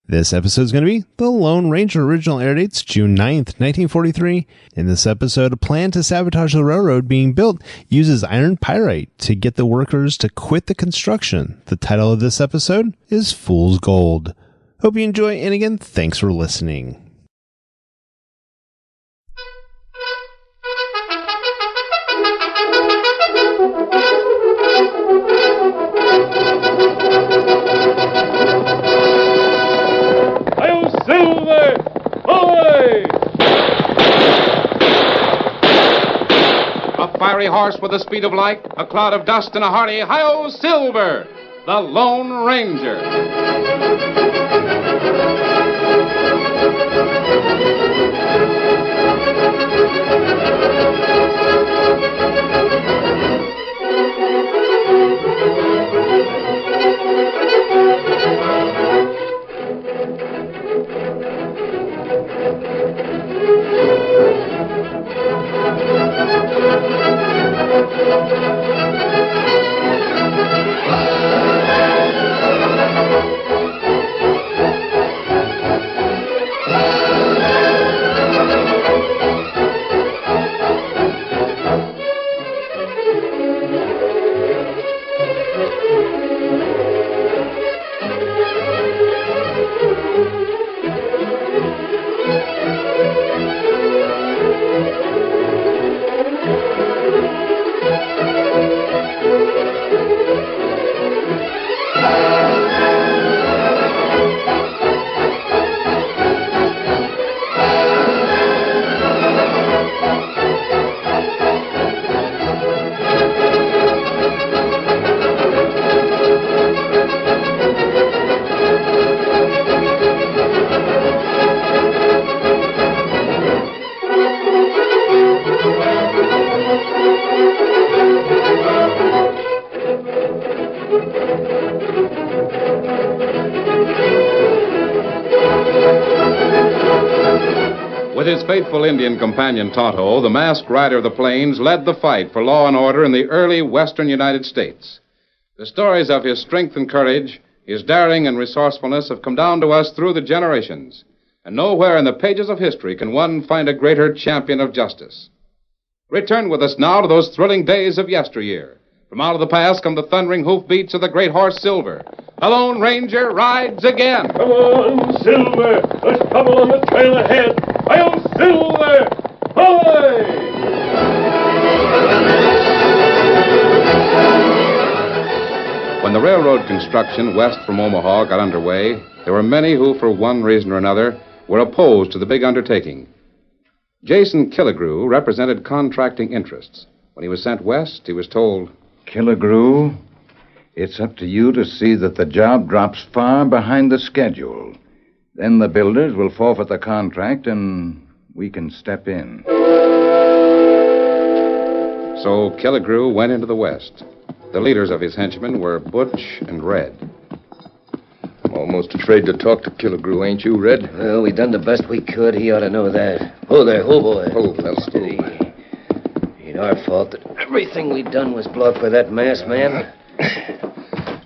This episode is going to be The Lone Ranger. Original air dates June 9th, 1943. In this episode, a plan to sabotage the railroad being built uses iron pyrite to get the workers to quit the construction. The title of this episode is Fool's Gold. Hope you enjoy, and again, thanks for listening. A fiery horse with the speed of light, a cloud of dust, and a hearty "Hi-Yo Silver!" The Lone Ranger. With his faithful Indian companion Tonto, the masked rider of the plains led the fight for law and order in the early western United States. The stories of his strength and courage, his daring and resourcefulness have come down to us through the generations, and nowhere in the pages of history can one find a greater champion of justice. Return with us now to those thrilling days of yesteryear. From out of the past come the thundering hoofbeats of the great horse Silver. The Lone Ranger rides again. Come on, Silver. There's trouble on the trail ahead. Hi-Yo Silver! Hi! When the railroad construction west from Omaha got underway, there were many who, for one reason or another, were opposed to the big undertaking. Jason Killigrew represented contracting interests. When he was sent west, he was told, Killigrew, it's up to you to see that the job drops far behind the schedule. Then the builders will forfeit the contract and we can step in. So Killigrew went into the west. The leaders of his henchmen were Butch and Red. I'm almost afraid to talk to Killigrew, ain't you, Red? Well, we done the best we could. He ought to know that. Oh, there, oh, boy. Oh, fella. Steady. Ain't our fault that everything we done was blocked by that masked man.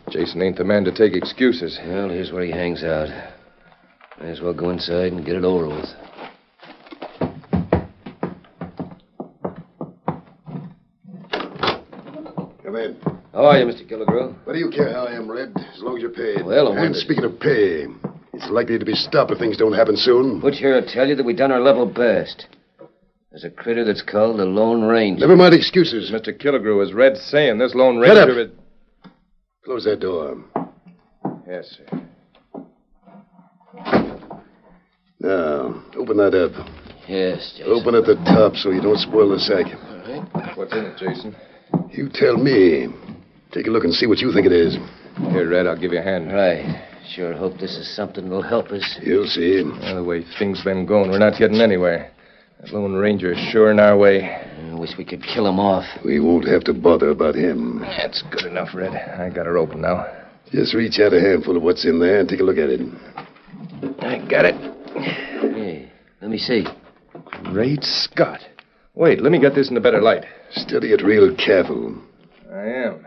Jason ain't the man to take excuses. Well, here's where he hangs out. May as well go inside and get it over with. Come in. How are you, Mr. Killigrew? What do you care how I am, Red, as long as you're paid? Well, I And wondered. speaking of pay, it's likely to be stopped if things don't happen soon. Butch here will tell you that we done our level best. There's a critter that's called the Lone Ranger. Never mind excuses. Mr. Killigrew, as Red's saying, this Lone Shut up. Ranger... Close that door. Yes, sir. Now, open that up. Yes, Jason. Open at the top so you don't spoil the sack. All right. What's in it, Jason? You tell me. Take a look and see what you think it is. Here, Red, I'll give you a hand. Right. Sure hope this is something that'll help us. You'll see. Well, the way things been going, we're not getting anywhere. That Lone Ranger is sure in our way. I wish we could kill him off. We won't have to bother about him. That's good enough, Red. I got her open now. Just reach out a handful of what's in there and take a look at it. I got it. Hey, let me see. Great Scott. Wait, let me get this in a better light. Study it real careful. I am.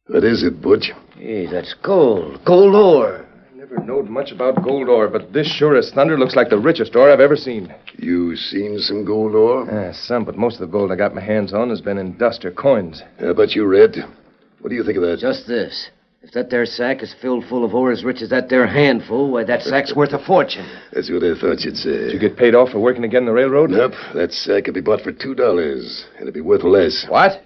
What is it, Butch? Hey, that's gold. Gold ore. I never Never knowed much about gold ore, but this sure as thunder looks like the richest ore I've ever seen. You seen some gold ore? Some, but most of the gold I got my hands on has been in dust or coins. How about you, Red? What do you think of that? Just this. If that there sack is filled full of ore as rich as that there handful, why, that sack's worth a fortune. That's what I thought you'd say. Did you get paid off for working again the railroad? Nope. That sack could be bought for $2, and it'd be worth less. What?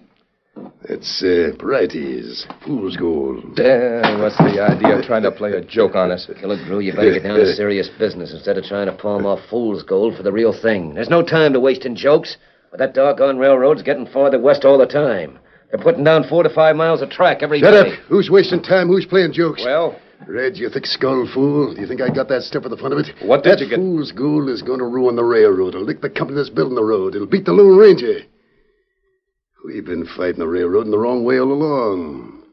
That's varieties. Fool's gold. What's the idea of trying to play a joke on us? Killigrew, you better get down to serious business instead of trying to palm off fool's gold for the real thing. There's no time to waste in jokes. But that doggone railroad's getting farther west all the time. They're putting down 4 to 5 miles of track every Shut day. up. Who's wasting time? Who's playing jokes? Well? Red, you thick skull fool. Do you think I got that stuff at the front of it? What did you get? That fool's gold is going to ruin the railroad. It'll lick the company that's building the road. It'll beat the Lone Ranger. We've been fighting the railroad in the wrong way all along.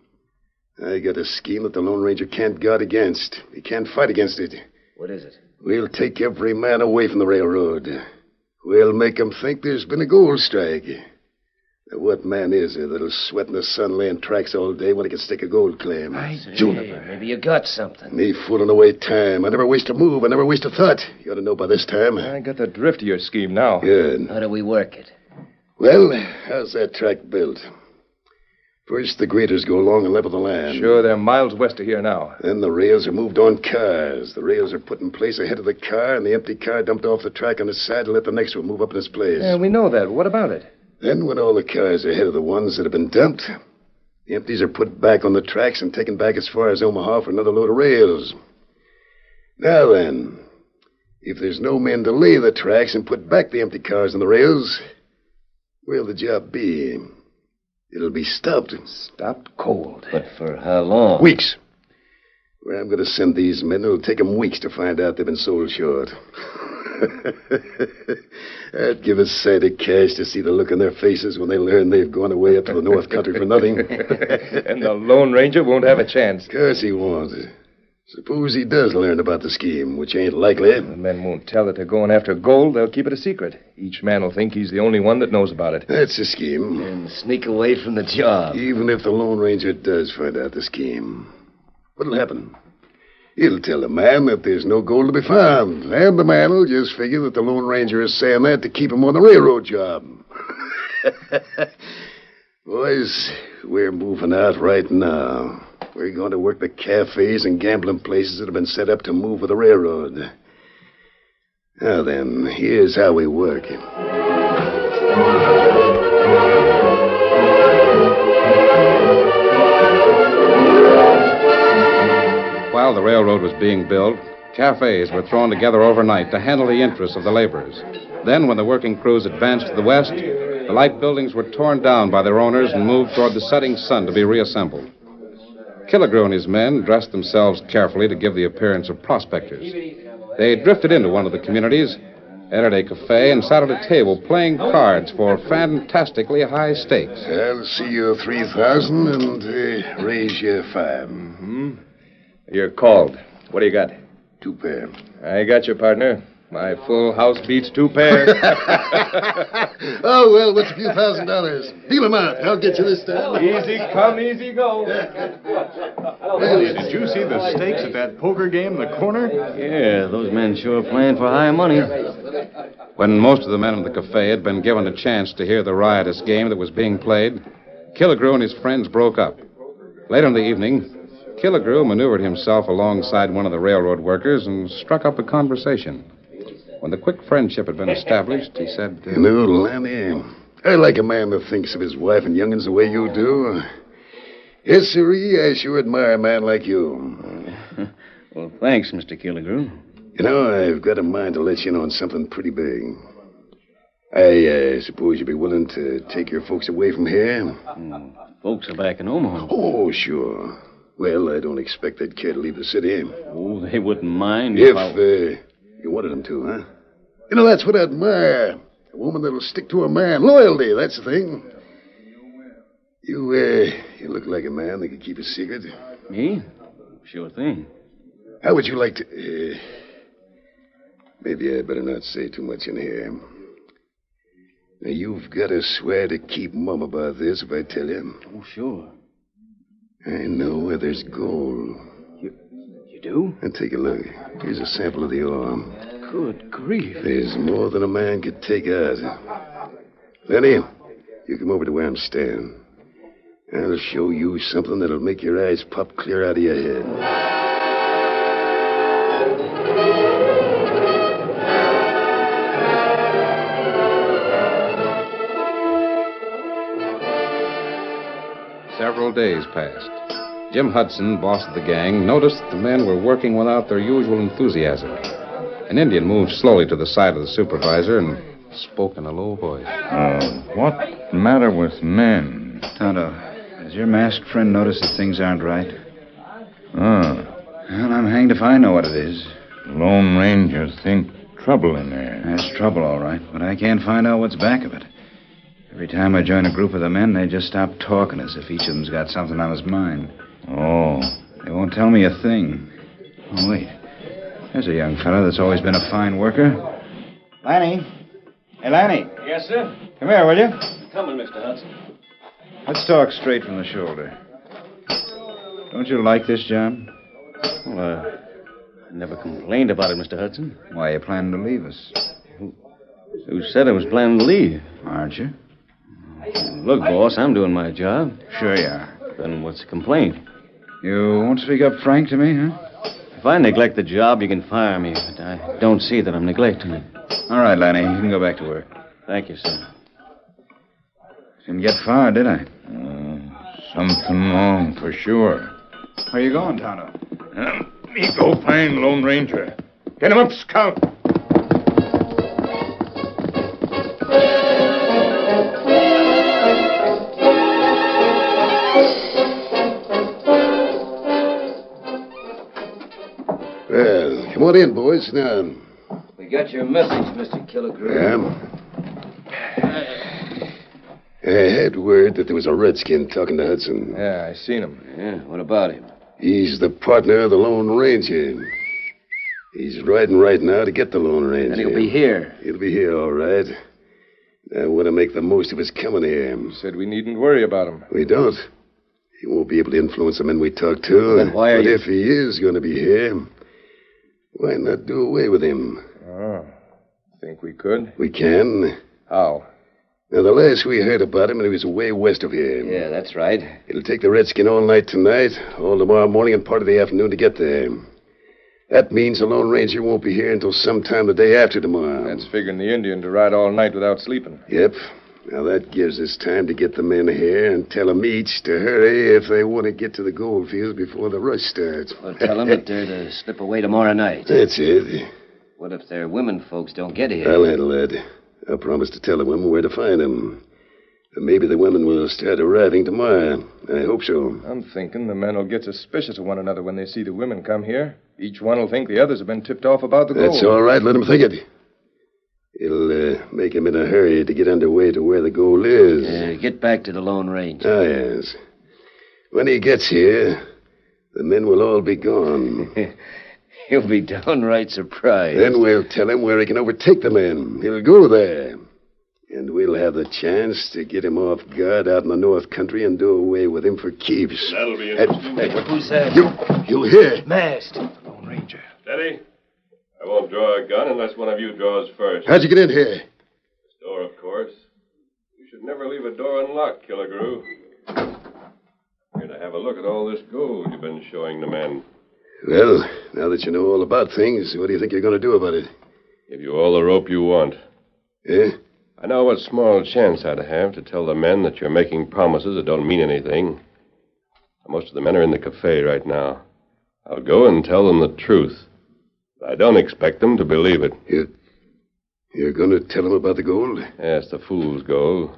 I got a scheme that the Lone Ranger can't guard against. He can't fight against it. What is it? We'll take every man away from the railroad. We'll make 'em think there's been a gold strike. Now, what man is there that'll sweat in the sun laying tracks all day when he can stick a gold claim? Juniper. Maybe you got something. Me fooling away time. I never waste a move. I never waste a thought. You ought to know by this time. I got the drift of your scheme now. Good. How do we work it? Well, how's that track built? First, the graders go along and level the land. Sure, they're miles west of here now. Then the rails are moved on cars. The rails are put in place ahead of the car, and the empty car dumped off the track on its side to let the next one move up in its place. Yeah, we know that. What about it? Then, when all the cars are ahead of the ones that have been dumped, the empties are put back on the tracks and taken back as far as Omaha for another load of rails. Now then, if there's no men to lay the tracks and put back the empty cars on the rails, where'll the job be? It'll be stopped. Stopped cold. But for how long? Weeks. Where I'm going to send these men, it'll take them weeks to find out they've been sold short. I'd give a sight of cash to see the look on their faces when they learn they've gone away up to the North Country for nothing. And the Lone Ranger won't have a chance. Of course he won't. Suppose he does learn about the scheme, which ain't likely. The men won't tell that they're going after gold. They'll keep it a secret. Each man will think he's the only one that knows about it. That's the scheme. And sneak away from the job. Even if the Lone Ranger does find out the scheme, what'll happen? He'll tell the man that there's no gold to be found. And the man will just figure that the Lone Ranger is saying that to keep him on the railroad job. Boys, we're moving out right now. We're going to work the cafes and gambling places that have been set up to move with the railroad. Now then, here's how we work it. While the railroad was being built, cafes were thrown together overnight to handle the interests of the laborers. Then, when the working crews advanced to the west, the light buildings were torn down by their owners and moved toward the setting sun to be reassembled. Killigrew and his men dressed themselves carefully to give the appearance of prospectors. They drifted into one of the communities, entered a cafe, and sat at a table playing cards for fantastically high stakes. I'll see you 3,000 and raise you 5. Mm-hmm. You're called. What do you got? 2 pair. I got you, partner. My full house beats 2 pairs. Oh, well, what's a few $1,000s? Deal 'em out. I'll get you this time. Easy come, easy go. Did you see the stakes at that poker game in the corner? Yeah, those men sure playing for high money. When most of the men in the cafe had been given a chance to hear the riotous game that was being played, Killigrew and his friends broke up. Later in the evening, Killigrew maneuvered himself alongside one of the railroad workers and struck up a conversation. When the quick friendship had been established, he said... You know, Lanny, I like a man that thinks of his wife and young'uns the way you do. Yes, sirree, I sure admire a man like you. Well, thanks, Mr. Killigrew. You know, I've got a mind to let you in on something pretty big. I suppose you'd be willing to take your folks away from here? Folks are back in Omaha. Oh, sure. Well, I don't expect they'd care to leave the city. Oh, they wouldn't mind If you wanted them to, huh? You know, that's what I admire. A woman that'll stick to a man. Loyalty, that's the thing. You look like a man that could keep a secret. Me? Sure thing. How would you like to... maybe I better not say too much in here. Now, you've got to swear to keep mum about this if I tell you. Oh, sure. I know where there's gold. You do? And take a look. Here's a sample of the ore. Good grief. There's more than a man could take out. Lenny, you come over to where I'm standing. I'll show you something that'll make your eyes pop clear out of your head. Several days passed. Jim Hudson, boss of the gang, noticed that the men were working without their usual enthusiasm. An Indian moved slowly to the side of the supervisor and spoke in a low voice. What matter with men? Tonto, has your masked friend noticed that things aren't right? Oh, Well, I'm hanged if I know what it is. Lone Ranger think trouble in there. There's trouble, all right, but I can't find out what's back of it. Every time I join a group of the men, they just stop talking as if each of them's got something on his mind. Oh, They won't tell me a thing. Oh, wait. There's a young fella that's always been a fine worker. Lanny. Hey, Lanny. Yes, sir? Come here, will you? Coming, Mr. Hudson. Let's talk straight from the shoulder. Don't you like this job? Well, I never complained about it, Mr. Hudson. Why are you planning to leave us? Who said I was planning to leave? Aren't you? Look, boss, I'm doing my job. Sure you are. Then what's the complaint? You won't speak up frank to me, huh? If I neglect the job, you can fire me, but I don't see that I'm neglecting it. All right, Lanny, you can go back to work. Thank you, sir. Didn't get far, did I? something wrong for sure. Where you going, Tonto? Me go find Lone Ranger. Get him up, Scout. Well, come on in, boys. Now, We got your message, Mr. Killigrew. I had word that there was a redskin talking to Hudson. Yeah, I seen him. Yeah, what about him? He's the partner of the Lone Ranger. He's riding right now to get the Lone Ranger. And he'll be here. He'll be here, all right. I want to make the most of his coming here. Said we needn't worry about him. We don't. He won't be able to influence the men we talk to. Then why are but you... if he is going to be here, why not do away with him? Oh, think we could? We can. How? Now, the last we heard about him, he was way west of here. Yeah, that's right. It'll take the redskin all night tonight, all tomorrow morning, and part of the afternoon to get there. That means the Lone Ranger won't be here until sometime the day after tomorrow. That's figuring the Indian to ride all night without sleeping. Yep. Now, that gives us time to get the men here and tell them each to hurry if they want to get to the gold fields before the rush starts. Well, tell them that they're to slip away tomorrow night. That's it. What if their women folks don't get here? I'll handle that. I promise to tell the women where to find them. And maybe the women will start arriving tomorrow. I hope so. I'm thinking the men will get suspicious of one another when they see the women come here. Each one will think the others have been tipped off about the gold. That's all right. Let them think it. It'll make them in a hurry to get underway to where the gold is. Get back to the Lone Ranger. Ah, yes. When he gets here, the men will all be gone. He'll be downright surprised. Then we'll tell him where he can overtake the men. He'll go there. And we'll have the chance to get him off guard out in the North Country and do away with him for keeps. That'll be interesting. Who's that? You hear? Masked. Lone Ranger. Steady. I won't draw a gun unless one of you draws first. How'd you get in here? This door, of course. You should never leave a door unlocked, Killigrew. I'm here to have a look at all this gold you've been showing the men. Well, now that you know all about things, what do you think you're going to do about it? Give you all the rope you want. Eh? I know what small chance I'd have to tell the men that you're making promises that don't mean anything. Most of the men are in the cafe right now. I'll go and tell them the truth. I don't expect them to believe it. You're going to tell them about the gold? Yes, the fool's gold.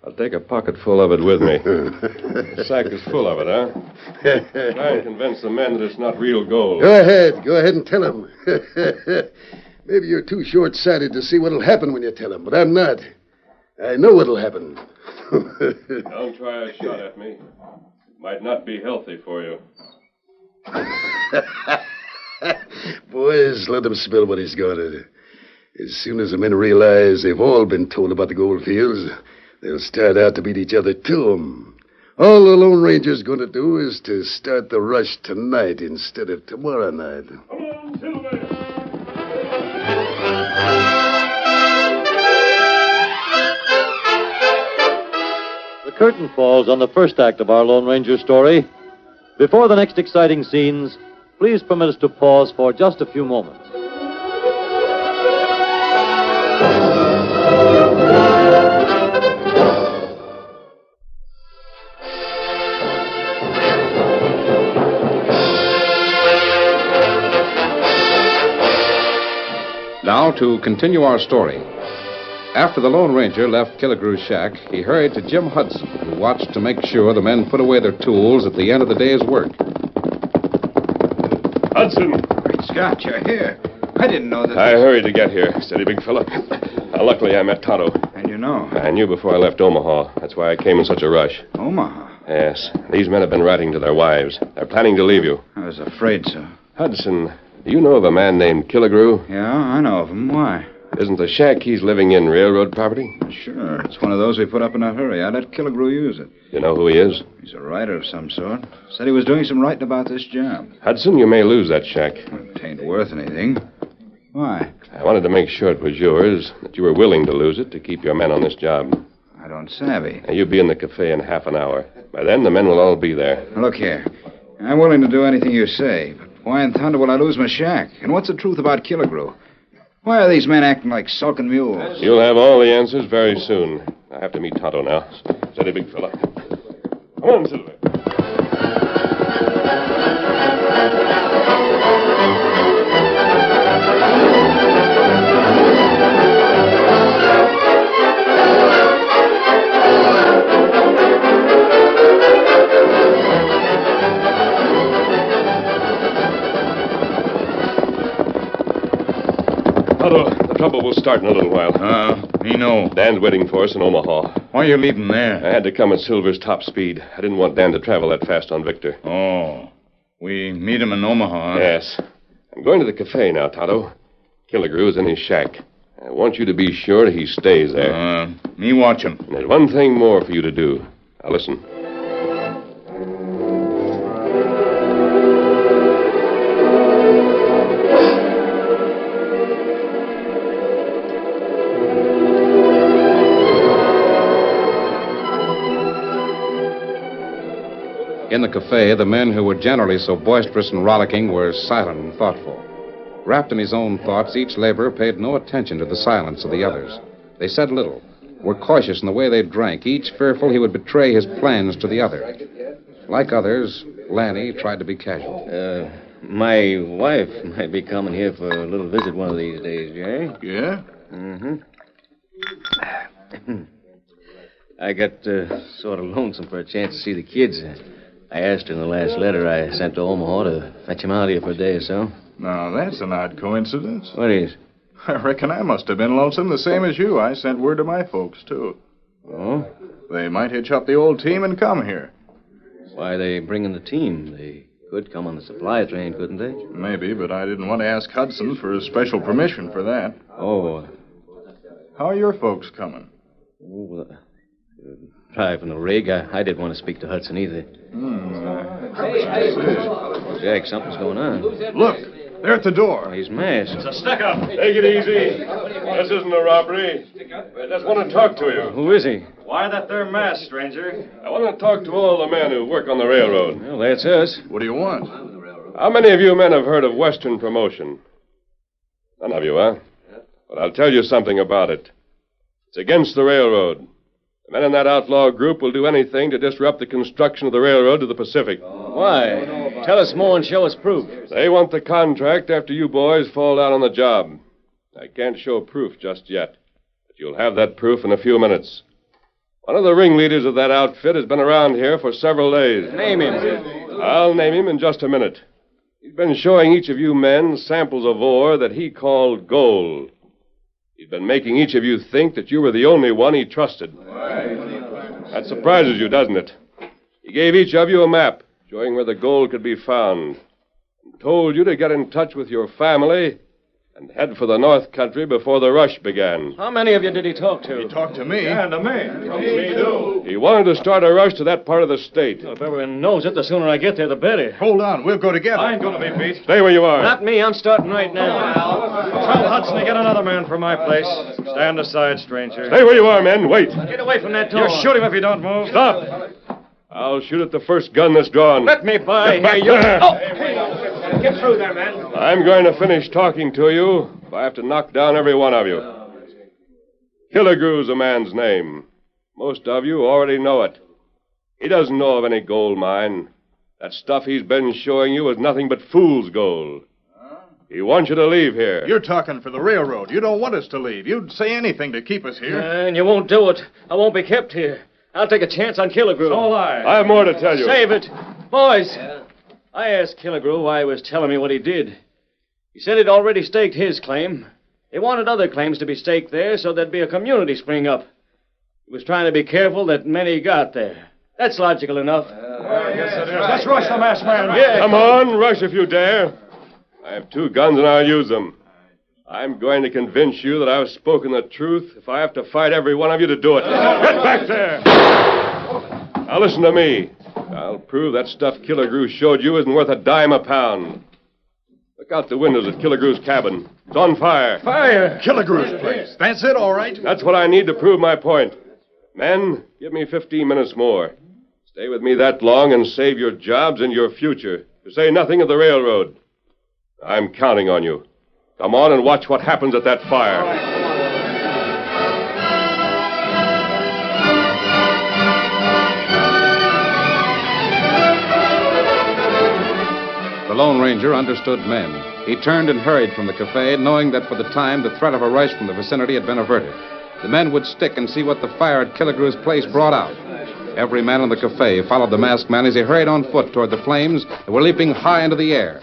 I'll take a pocket full of it with me. The sack is full of it, huh? Try and convince the men that it's not real gold. Go ahead and tell them. Maybe you're too short-sighted to see what'll happen when you tell them, but I'm not. I know what'll happen. Don't try a shot at me. It might not be healthy for you. Boys, let him spill what he's got. As soon as the men realize they've all been told about the gold fields, they'll start out to beat each other to 'em. All the Lone Ranger's going to do is to start the rush tonight instead of tomorrow night. Come on, Silver! The curtain falls on the first act of our Lone Ranger story. Before the next exciting scenes, please permit us to pause for just a few moments. Now, to continue our story. After the Lone Ranger left Killigrew's shack, he hurried to Jim Hudson, who watched to make sure the men put away their tools at the end of the day's work. Hudson! Great Scott, you're here. I didn't know that... I hurried to get here. Steady, big fella. Luckily, I met Tonto. And you know? I knew before I left Omaha. That's why I came in such a rush. Omaha? Yes. These men have been writing to their wives. They're planning to leave you. I was afraid so. Hudson, do you know of a man named Killigrew? Yeah, I know of him. Why? Isn't the shack he's living in railroad property? Sure. It's one of those we put up in a hurry. I let Killigrew use it. You know who he is? He's a writer of some sort. Said he was doing some writing about this job. Hudson, you may lose that shack. It ain't worth anything. Why? I wanted to make sure it was yours, that you were willing to lose it to keep your men on this job. I don't savvy. Now, you'll be in the cafe in half an hour. By then, the men will all be there. Look here. I'm willing to do anything you say, but why in thunder will I lose my shack? And what's the truth about Killigrew? Why are these men acting like sulking mules? You'll have all the answers very soon. I have to meet Tonto now. Steady, big fella. Come on, Silver. The trouble will start in a little while. Me know. Dan's waiting for us in Omaha. Why are you leaving there? I had to come at Silver's top speed. I didn't want Dan to travel that fast on Victor. Oh. We meet him in Omaha. Yes. I'm going to the cafe now, Tonto. Killigrew is in his shack. I want you to be sure he stays there. Me watch him. And there's one thing more for you to do. Now, listen. In the cafe, the men who were generally so boisterous and rollicking were silent and thoughtful. Wrapped in his own thoughts, each laborer paid no attention to the silence of the others. They said little, were cautious in the way they drank, each fearful he would betray his plans to the other. Like others, Lanny tried to be casual. My wife might be coming here for a little visit one of these days, Jerry. Yeah? Mm-hmm. I got sort of lonesome for a chance to see the kids. I asked her in the last letter I sent to Omaha to fetch him out here for a day or so. Now, that's an odd coincidence. What is? I reckon I must have been lonesome the same as you. I sent word to my folks, too. Oh? They might hitch up the old team and come here. Why are they bringing the team? They could come on the supply train, couldn't they? Maybe, but I didn't want to ask Hudson for special permission for that. Oh. How are your folks coming? Oh, driving the rig. I didn't want to speak to Hudson either. Jack, something's going on. Look, they're at the door. Oh, he's masked. It's a stick-up. Take it easy. This isn't a robbery. I just want to talk to you. Who is he? Why that there mask, stranger? I want to talk to all the men who work on the railroad. Well, that's us. What do you want? How many of you men have heard of Western Promotion? None of you, huh? But I'll tell you something about it. It's against the railroad. The men in that outlaw group will do anything to disrupt the construction of the railroad to the Pacific. Why? Tell us more and show us proof. They want the contract after you boys fall down on the job. I can't show proof just yet, but you'll have that proof in a few minutes. One of the ringleaders of that outfit has been around here for several days. Name him. I'll name him in just a minute. He's been showing each of you men samples of ore that he called gold. He's been making each of you think that you were the only one he trusted. That surprises you, doesn't it? He gave each of you a map showing where the gold could be found and told you to get in touch with your family and head for the North Country before the rush began. How many of you did he talk to? He talked to me. Yeah, to me. Me too. He wanted to start a rush to that part of the state. Well, if everyone knows it, the sooner I get there, the better. Hold on, we'll go together. I ain't gonna be beat. Stay where you are. Not me. I'm starting right now. Tell Hudson to get another man from my place. Stand aside, stranger. Stay where you are, men. Wait. Get away from that door. You shoot him if he don't move. Stop. I'll shoot at the first gun that's drawn. Let me by. Get back Here, you... there. Oh! Get through there, man. I'm going to finish talking to you if I have to knock down every one of you. Killigrew's a man's name. Most of you already know it. He doesn't know of any gold mine. That stuff he's been showing you is nothing but fool's gold. He wants you to leave here. You're talking for the railroad. You don't want us to leave. You'd say anything to keep us here. And you won't do it. I won't be kept here. I'll take a chance on Killigrew. So will I. I have more to tell you. Save it. Boys, I asked Killigrew why he was telling me what he did. He said he'd already staked his claim. He wanted other claims to be staked there so there'd be a community spring up. He was trying to be careful that many got there. That's logical enough. Yes, it is. Let's rush the masked man. Yeah. Come on, rush if you dare. I have 2 guns and I'll use them. I'm going to convince you that I've spoken the truth if I have to fight every one of you to do it. Get back there! Now listen to me. I'll prove that stuff Killigrew showed you isn't worth a dime a pound. Look out the windows at Killigrew's cabin. It's on fire. Fire! Killigrew's place. That's it, all right? That's what I need to prove my point. Men, give me 15 minutes more. Stay with me that long and save your jobs and your future. To say nothing of the railroad. I'm counting on you. Come on and watch what happens at that fire. The Lone Ranger understood men. He turned and hurried from the cafe, knowing that for the time the threat of a rush from the vicinity had been averted. The men would stick and see what the fire at Killigrew's place brought out. Every man in the cafe followed the masked man as he hurried on foot toward the flames that were leaping high into the air.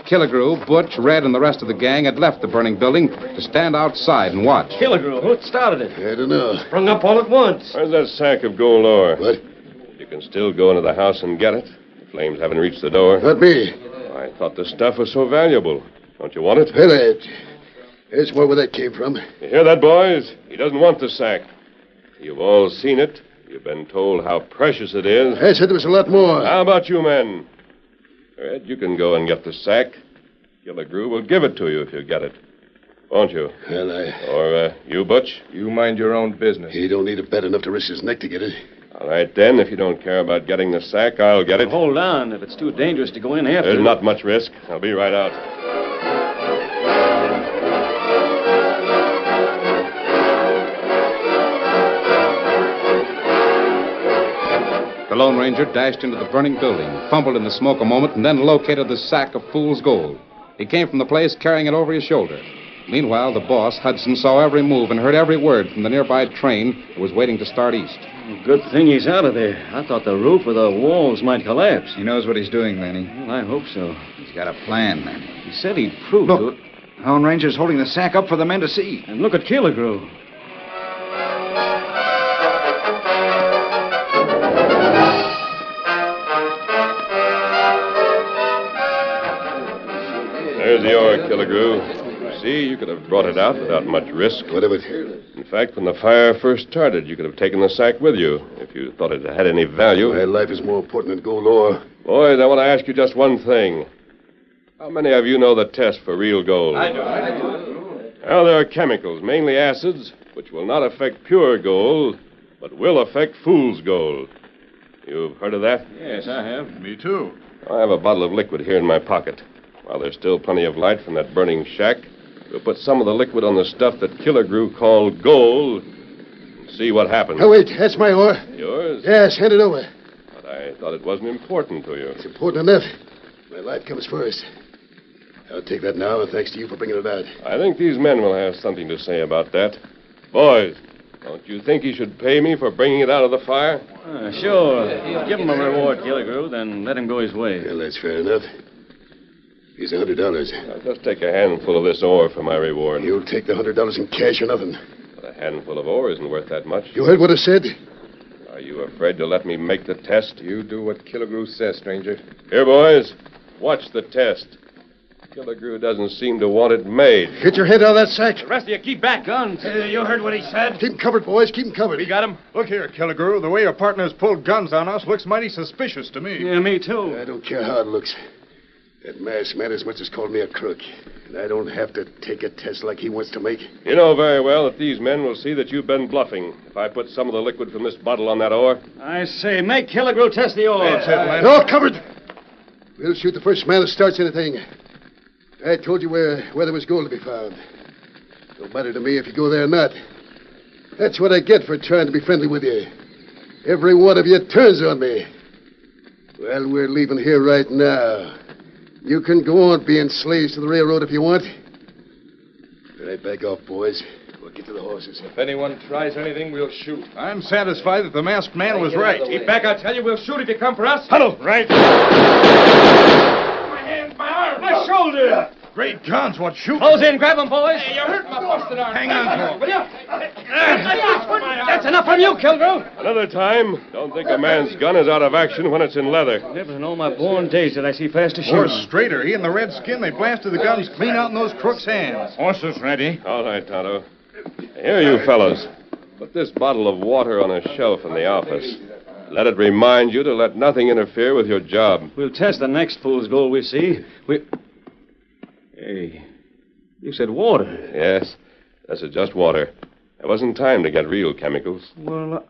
Killigrew, Butch, Red, and the rest of the gang had left the burning building to stand outside and watch. Killigrew, who started it? I don't know. Sprung up all at once. Where's that sack of gold ore? What? You can still go into the house and get it. The flames haven't reached the door. Not me. I thought the stuff was so valuable. Don't you want it? Well, there's more where that came from. You hear that, boys? He doesn't want the sack. You've all seen it. You've been told how precious it is. I said there was a lot more. How about you men? Red, you can go and get the sack. Killigrew will give it to you if you get it. Won't you? Well, Or you, Butch? You mind your own business. He don't need it bad enough to risk his neck to get it. All right, then. If you don't care about getting the sack, I'll get it. Hold on. If it's too dangerous to go in after... There's not much risk. I'll be right out. The Lone Ranger dashed into the burning building, fumbled in the smoke a moment, and then located the sack of fool's gold. He came from the place carrying it over his shoulder. Meanwhile, the boss, Hudson, saw every move and heard every word from the nearby train that was waiting to start east. Good thing he's out of there. I thought the roof or the walls might collapse. He knows what he's doing, Lanny. Well, I hope so. He's got a plan, Lanny. He said he'd prove Look, to it. the Lone Ranger's holding the sack up for the men to see. And look at Killigrew. There's the ore, Killigrew. See, you could have brought it out without much risk. What of it? In fact, when the fire first started, you could have taken the sack with you if you thought it had any value. My life is more important than gold ore. Boys, I want to ask you just one thing. How many of you know the test for real gold? I do. Well, there are chemicals, mainly acids, which will not affect pure gold, but will affect fool's gold. You've heard of that? Yes, I have. Me too. I have a bottle of liquid here in my pocket. While there's still plenty of light from that burning shack, we'll put some of the liquid on the stuff that Killigrew called gold and see what happens. Oh, wait, that's my ore. Yours? Yes, hand it over. But I thought it wasn't important to you. It's important enough. My life comes first. I'll take that now, and thanks to you for bringing it out. I think these men will have something to say about that. Boys, don't you think he should pay me for bringing it out of the fire? Sure. Give him a reward, Killigrew, then let him go his way. Well, that's fair enough. Here's $100. I'll just take a handful of this ore for my reward. You'll take the $100 in cash or nothing. But a handful of ore isn't worth that much. You heard what I said? Are you afraid to let me make the test? You do what Killigrew says, stranger. Here, boys, watch the test. Killigrew doesn't seem to want it made. Get your head out of that sack. The rest of you keep back guns. You heard what he said? Keep 'em covered, boys. Keep 'em covered. We got him. Look here, Killigrew. The way your partners pulled guns on us looks mighty suspicious to me. Yeah, me too. I don't care how it looks. That masked man as much as called me a crook. And I don't have to take a test like he wants to make. You know very well that these men will see that you've been bluffing if I put some of the liquid from this bottle on that ore. I say, make Killigrew test the ore. That's it, Lance. No, covered. We'll shoot the first man that starts anything. I told you where there was gold to be found. Don't matter to me if you go there or not. That's what I get for trying to be friendly with you. Every one of you turns on me. Well, we're leaving here right now. You can go on being slaves to the railroad if you want. All right, back off, boys. We'll get to the horses. If anyone tries anything, we'll shoot. I'm satisfied that the masked man was right. Keep back, I tell you. We'll shoot if you come for us. Huddle! Right. My hand, my arm, my shoulder. Great guns, what shoot? Close in, grab him, boys. Hey, you hurt my busted arm. Hang on to him. Will you? That's enough from you, Killigrew. Another time, don't think a man's gun is out of action when it's in leather. Never in all my born days did I see faster Or shooting. straighter. He and the red skin, they blasted the guns clean out in those crooks' hands. Horses ready. All right, Tonto. Here, you fellows. Put this bottle of water on a shelf in the office. Let it remind you to let nothing interfere with your job. We'll test the next fool's gold we see. Hey, you said water. Yes, this is just water. There wasn't time to get real chemicals. Well,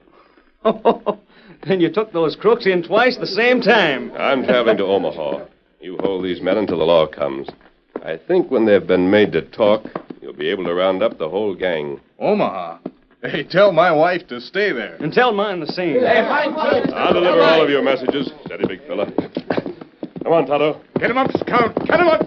then you took those crooks in twice the same time. I'm traveling to Omaha. You hold these men until the law comes. I think when they've been made to talk, you'll be able to round up the whole gang. Omaha? Hey, tell my wife to stay there. And tell mine the same. I'll deliver all of your messages. Steady, big fella. Come on, Tonto. Get him up, Scout. Get him up.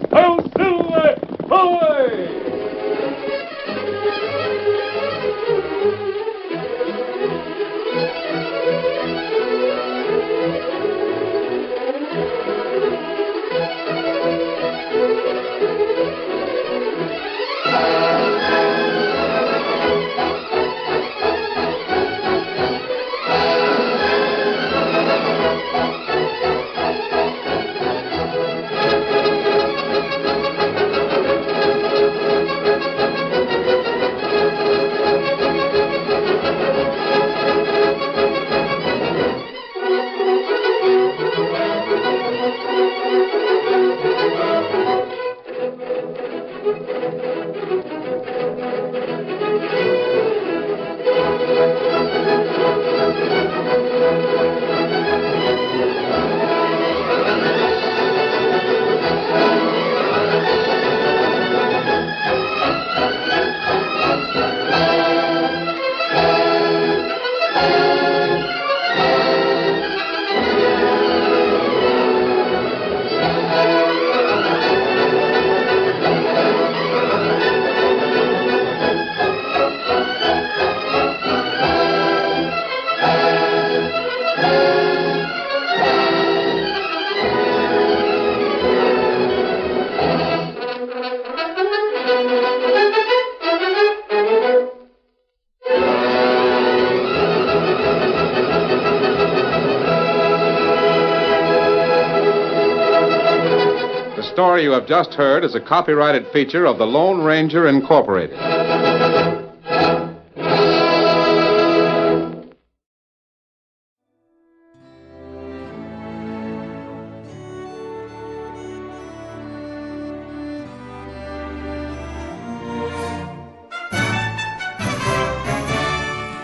The story you have just heard is a copyrighted feature of the Lone Ranger Incorporated.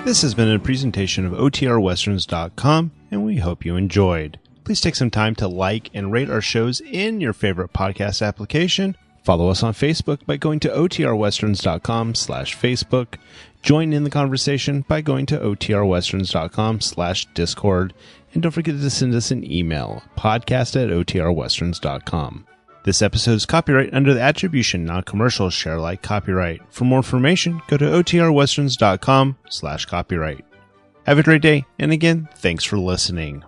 This has been a presentation of OTRWesterns.com, and we hope you enjoyed. Please take some time to like and rate our shows in your favorite podcast application. Follow us on Facebook by going to OTRWesterns.com/Facebook. Join in the conversation by going to OTRWesterns.com/Discord. And don't forget to send us an email, podcast@OTRWesterns.com. This episode is copyright under the attribution, non-commercial, share alike copyright. For more information, go to OTRWesterns.com/copyright. Have a great day, and again, thanks for listening.